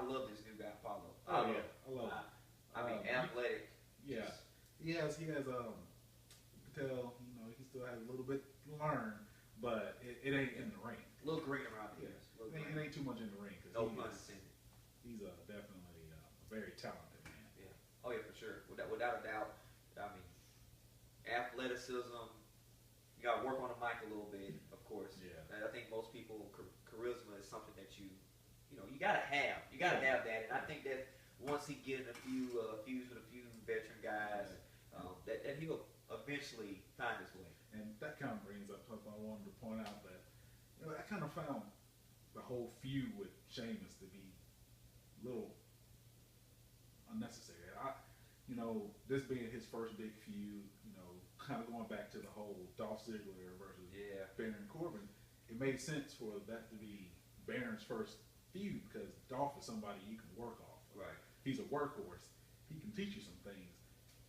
love this new guy, Apollo. Oh yeah, I love it. I mean, athletic. Yeah, he has. You can tell, he still has a little bit to learn, but it ain't in the ring. A little green around here. It ain't too much in the ring. No pun intended. He's definitely a very talented man. Yeah. Oh yeah, for sure. Without a doubt. I mean, athleticism. You got to work on the mic a little bit, of course. Yeah. And I think most people, charisma is something that you got to have. You got to have that, and I think that once he gets in a few feuds with a few veteran guys, that he'll eventually find his way. And that kind of brings up something I wanted to point out that I kind of found the whole feud with Sheamus to be a little unnecessary. This being his first big feud, kind of going back to the whole Dolph Ziggler versus Baron Corbin, it made sense for that to be Baron's first feud because Dolph is somebody you can work off. Right. He's a workhorse. He can teach you some things.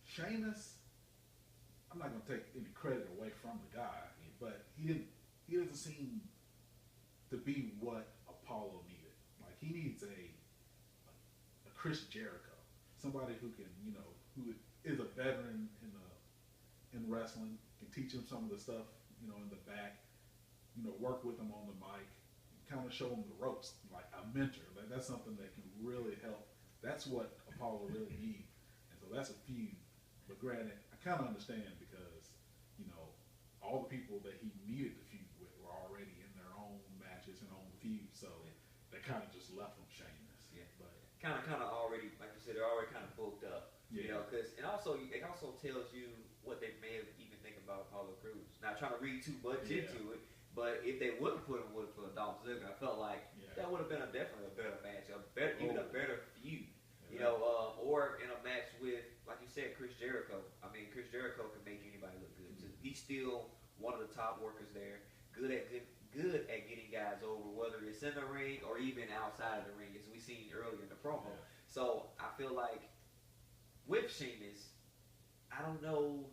Sheamus, I'm not going to take any credit away from the guy, but he doesn't seem to be what Apollo needed. Like he needs a Chris Jericho, somebody who can, who is a veteran in wrestling, can teach him some of the stuff, in the back, work with him on the mic, kind of show him the ropes, like a mentor. Like that's something that can really help. That's what Apollo really needs, and so that's a feud. But granted, I kind of understand because, all the people that he needed to feud with were already in their own matches and own feuds, so they kind of just left him Sheamus. Yeah, but kind of already, like you said, they're already kind of booked up. Yeah. Because it also tells you what they may have even think about Apollo Crews. Not trying to read too much into it, but if they wouldn't put him with Dolph Ziggler, I felt like that would have been definitely a better match, even a better feud. Or in a match with, like you said, Chris Jericho. I mean, Chris Jericho can make anybody look good. He's still one of the top workers there. Good at getting guys over, whether it's in the ring or even outside of the ring, as we seen earlier in the promo. Yeah. So I feel like with Sheamus, I don't know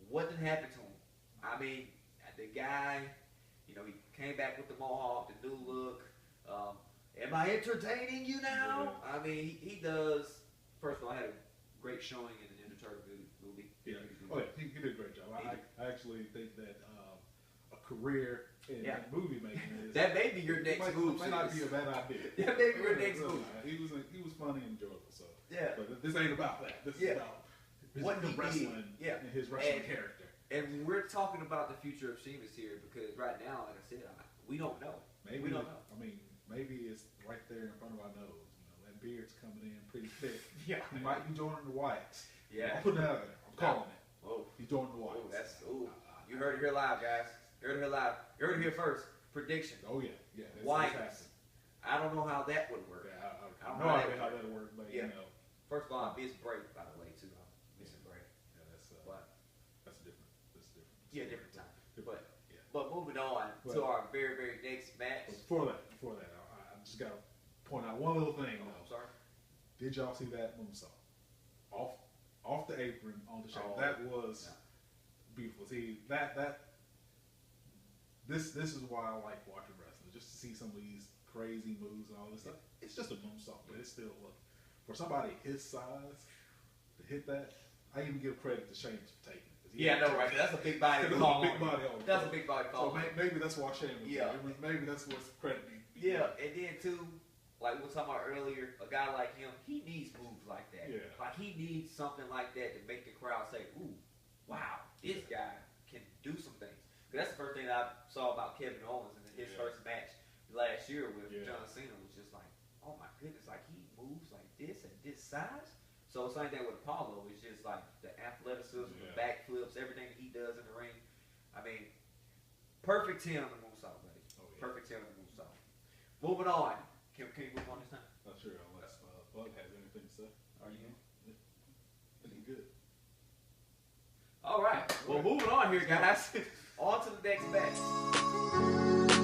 what did happen to him. I mean, the guy, he came back with the mohawk, the new look. Am I entertaining you now? Yeah. I mean, he does. First of all, I had a great showing in the Ninja Turtle movie. Yeah. He did a great job. I actually think that a career in movie making is that may be your next move. Might not be a bad idea. That may be your next move. He was funny and enjoyable. So but this ain't about that. This is about his wrestling and his wrestling character. And we're talking about the future of Sheamus here because right now, like I said, we don't know. Maybe we don't know. I mean, maybe it's right there in front of our nose. That beard's coming in pretty thick. Yeah. He might be joining the Whites. Yeah. I'll put it out there. I'm calling it. Oh. He's joining the Whites. You heard it here live, guys. You heard it here live. You heard it here first. Prediction. Oh yeah. Whites. I don't know how that would work. Yeah, I don't know how that would work, but First of all, I miss Bray, by the way, too. I'm missing Bray. Yeah, that's different. Yeah, different time. But moving on to our very, very next match. Before that, I just got to point out one little thing. I'm sorry. Did y'all see that moonsault? Off the apron on the show. That was beautiful. See this is why I like watching wrestling, just to see some of these crazy moves and all this stuff. It's just a moonsault, but it's still for somebody his size to hit that. I even give credit to Sheamus for taking it. Yeah, I know, right? That's a big body call. That's a big body call. So maybe that's why Sheamus. Yeah. Maybe that's what's credit me. Yeah, and then too, like we were talking about earlier, a guy like him, he needs moves like that. Yeah. Like he needs something like that to make the crowd say, "Ooh, wow, this guy can do some things." Because that's the first thing I saw about Kevin Owens in his first match last year with John Cena was just like, "Oh my goodness, like he moves like this at this size." So same thing with Apollo. It's just like the athleticism, the backflips, everything he does in the ring. I mean, perfect 10 on the moonsault, buddy. Oh, yeah. Perfect 10 on the moonsault. Moving on. Can you move on this time? Not sure unless Bug has anything to say. Are you? Looking good. All right. Well, moving on here, guys. On to the next match.